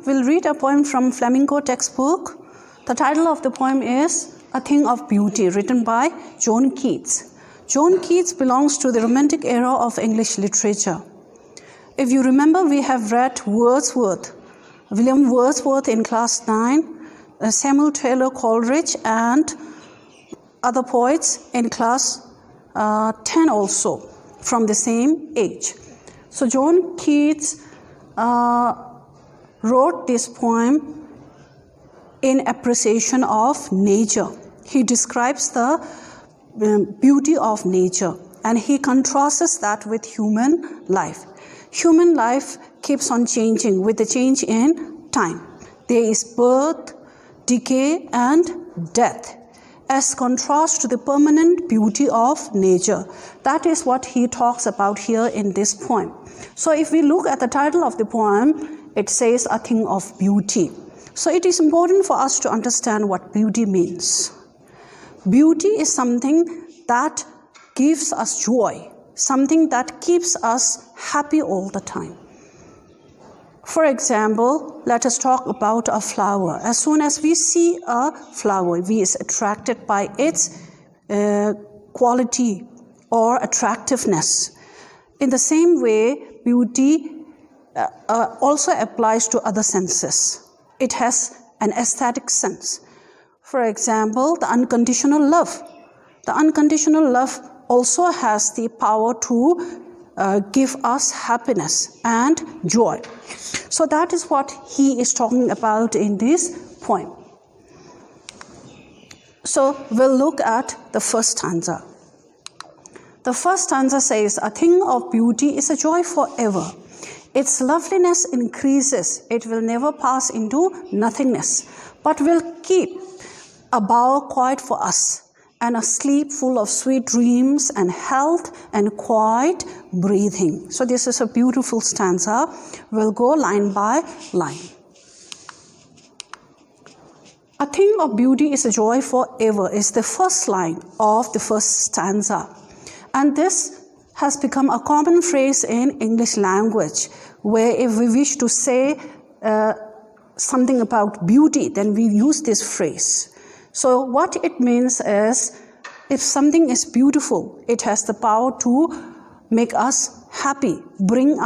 we'll read a poem from Flamenco textbook. The title of the poem is A Thing of Beauty, written by John Keats. John Keats belongs to the Romantic era of English literature. If you remember, we have read William Wordsworth in class 9, Samuel Taylor Coleridge, and other poets in class 10 also, from the same age. So John Keats wrote this poem in appreciation of nature. He describes the beauty of nature, and he contrasts that with human life. Human life keeps on changing with the change in time. There is birth, decay, and death, as contrast to the permanent beauty of nature. That is what he talks about here in this poem. So if we look at the title of the poem, it says A Thing of Beauty. So it is important for us to understand what beauty means. Beauty is something that gives us joy, something that keeps us happy all the time. For example, let us talk about a flower. As soon as we see a flower, we are attracted by its quality or attractiveness. In the same way, beauty also applies to other senses. It has an aesthetic sense. For example, the unconditional love. The unconditional love also has the power to give us happiness and joy. So that is what he is talking about in this poem. So we'll look at the first stanza. The first stanza says, A thing of beauty is a joy forever. Its loveliness increases. It will never pass into nothingness, but will keep a bower quiet for us, and a sleep full of sweet dreams and health and quiet breathing. So this is a beautiful stanza. We'll go line by line. A thing of beauty is a joy forever is the first line of the first stanza. And this has become a common phrase in English language, where if we wish to say something about beauty, then we use this phrase. So what it means is, if something is beautiful, it has the power to make us happy, bring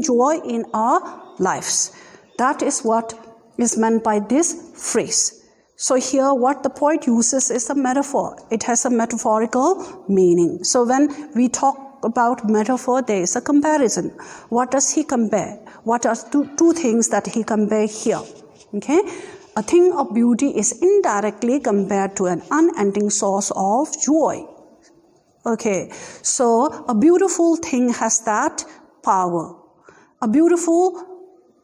joy in our lives. That is what is meant by this phrase. So here what the poet uses is a metaphor. It has a metaphorical meaning. So when we talk about metaphor, there is a comparison. What does he compare? What are two things that he compares here? Okay? A thing of beauty is indirectly compared to an unending source of joy. Okay, so a beautiful thing has that power. A beautiful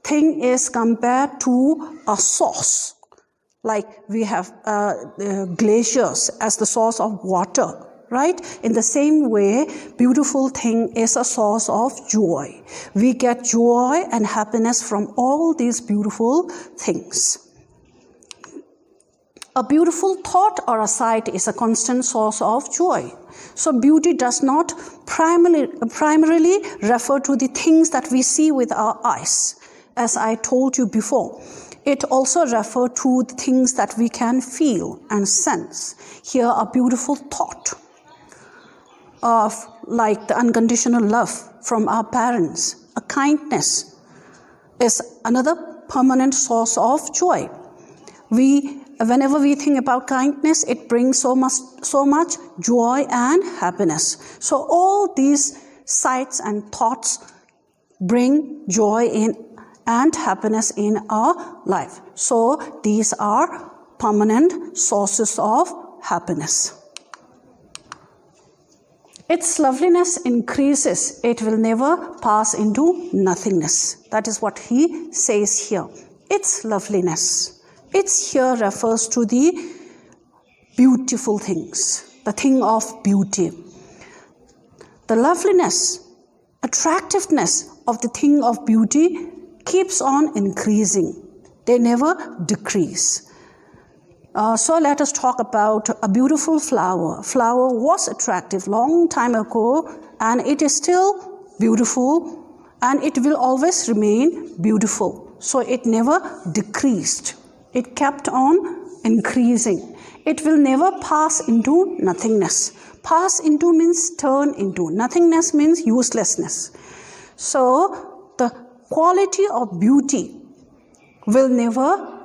thing is compared to a source. Like we have glaciers as the source of water, right? In the same way, beautiful thing is a source of joy. We get joy and happiness from all these beautiful things. A beautiful thought or a sight is a constant source of joy. So beauty does not primarily refer to the things that we see with our eyes, as I told you before. It also refers to the things that we can feel and sense. Here, a beautiful thought of like the unconditional love from our parents, a kindness is another permanent source of joy. Whenever we think about kindness, it brings so much joy and happiness. So all these sights and thoughts bring joy in and happiness in our life. So these are permanent sources of happiness. Its loveliness increases. It will never pass into nothingness. That is what he says here. Its loveliness. Its here refers to the beautiful things, the thing of beauty. The loveliness, attractiveness of the thing of beauty keeps on increasing. They never decrease. So let us talk about a beautiful flower. Flower was attractive long time ago, and it is still beautiful, and it will always remain beautiful. So it never decreased. It kept on increasing. It will never pass into nothingness. Pass into means turn into. Nothingness means uselessness. So the quality of beauty will never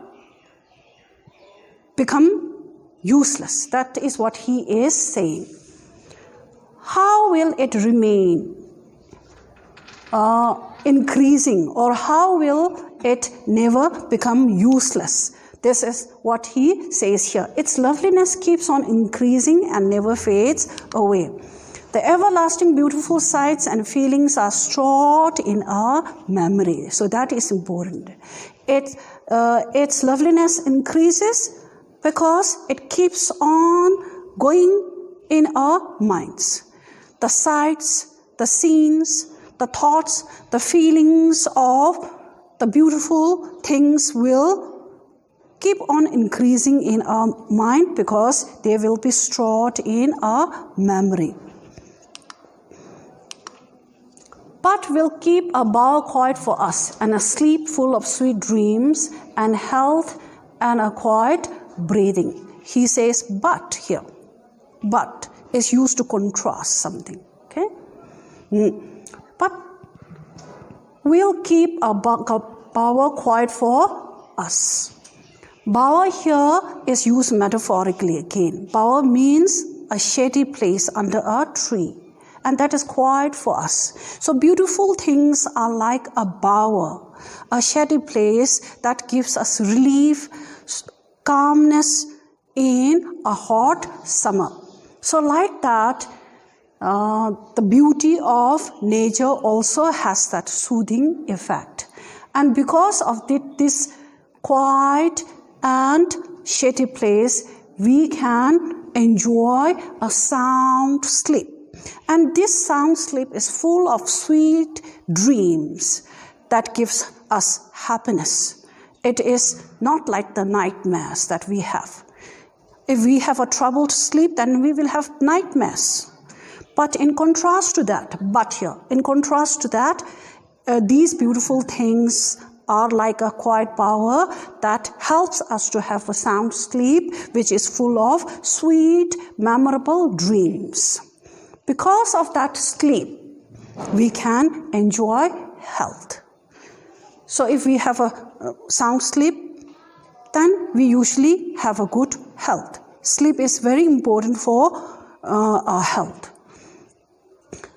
become useless. That is what he is saying. How will it remain increasing, or how will it never become useless? This is what he says here. Its loveliness keeps on increasing and never fades away. The everlasting beautiful sights and feelings are stored in our memory. So that is important. Its loveliness increases because it keeps on going in our minds. The sights, the scenes, the thoughts, the feelings of the beautiful things will keep on increasing in our mind because they will be stored in our memory. But will keep a bower quiet for us, and a sleep full of sweet dreams and health and a quiet breathing. He says but here. But is used to contrast something. Okay? But will keep a bower quiet for us. Bower here is used metaphorically again. Bower means a shady place under a tree, and that is quiet for us. So beautiful things are like a bower, a shady place that gives us relief, calmness in a hot summer. So like that, the beauty of nature also has that soothing effect. And because of this quiet and shady place, we can enjoy a sound sleep. And this sound sleep is full of sweet dreams that gives us happiness. It is not like the nightmares that we have. If we have a troubled sleep, then we will have nightmares. But in contrast to that, these beautiful things are like a quiet bower that helps us to have a sound sleep, which is full of sweet, memorable dreams. Because of that sleep, we can enjoy health. So if we have a sound sleep, then we usually have a good health. Sleep is very important for our health.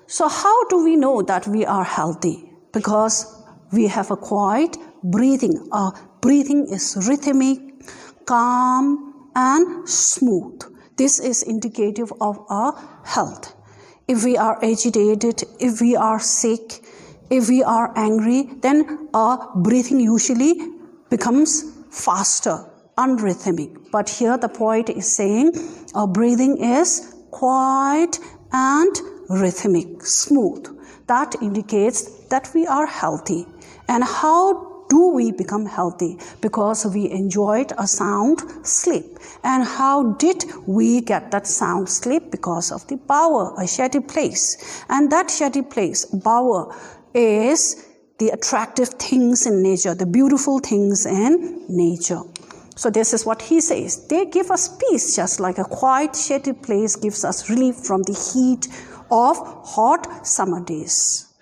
So how do we know that we are healthy? Because we have a quiet breathing. Our breathing is rhythmic, calm, and smooth. This is indicative of our health. If we are agitated, if we are sick, if we are angry, then our breathing usually becomes faster, unrhythmic. But here the poet is saying our breathing is quiet and rhythmic, smooth. That indicates that we are healthy. And how do we become healthy? Because we enjoyed a sound sleep. And how did we get that sound sleep? Because of the bower, a shady place. And that shady place, bower, is the attractive things in nature, the beautiful things in nature. So this is what he says. They give us peace, just like a quiet, shady place gives us relief from the heat of hot summer days.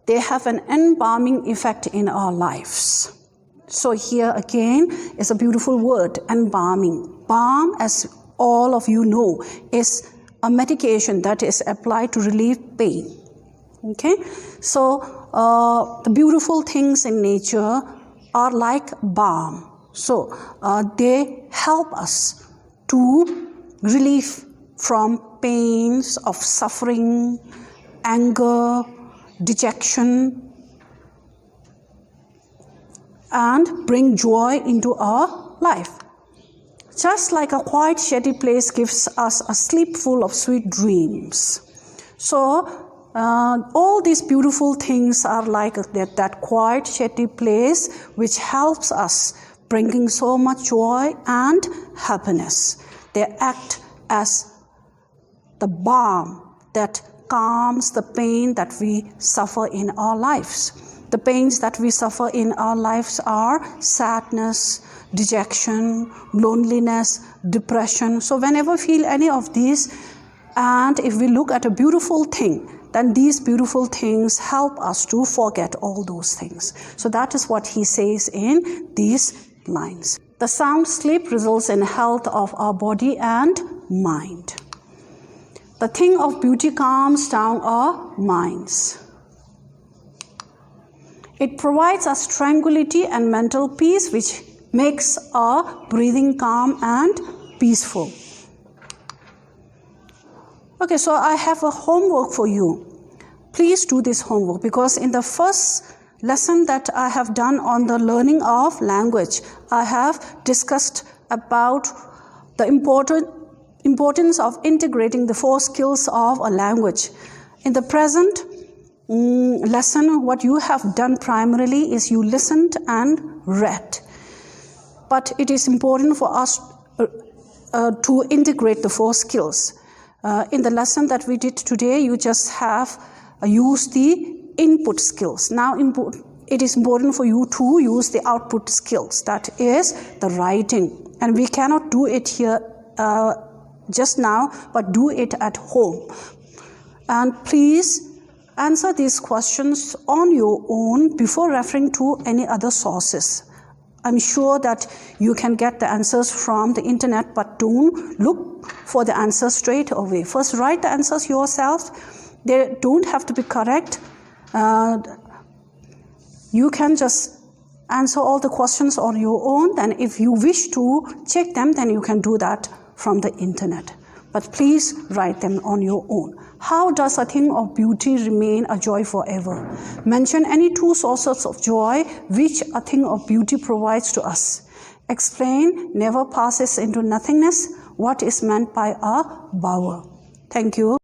They have an embalming effect in our lives. So here again is a beautiful word, embalming. Balm, as all of you know, is a medication that is applied to relieve pain. Okay? So the beautiful things in nature are like balm. So they help us to relieve from pains of suffering, anger, dejection, and bring joy into our life. Just like a quiet, shady place gives us a sleep full of sweet dreams. So all these beautiful things are like that quiet, shady place which helps us, bringing so much joy and happiness. They act as the balm that calms the pain that we suffer in our lives. The pains that we suffer in our lives are sadness, dejection, loneliness, depression. So whenever we feel any of these, and if we look at a beautiful thing, then these beautiful things help us to forget all those things. So that is what he says in these lines. The sound sleep results in health of our body and mind. The thing of beauty calms down our minds. It provides us tranquility and mental peace, which makes our breathing calm and peaceful. Okay, so I have a homework for you. Please do this homework, because in the first lesson that I have done on the learning of language, I have discussed about the importance of integrating the 4 skills of a language. In the present lesson, what you have done primarily is you listened and read. But it is important for us to integrate the 4 skills. In the lesson that we did today, you just have used the input skills. Now it is important for you to use the output skills, that is the writing. And we cannot do it here just now, but do it at home. And please answer these questions on your own before referring to any other sources. I'm sure that you can get the answers from the internet, but don't look for the answers straight away. First, write the answers yourself. They don't have to be correct. You can just answer all the questions on your own. Then if you wish to check them, then you can do that from the internet. But please write them on your own. How does a thing of beauty remain a joy forever? Mention any 2 sources of joy which a thing of beauty provides to us. Explain never passes into nothingness. What is meant by a bower? Thank you.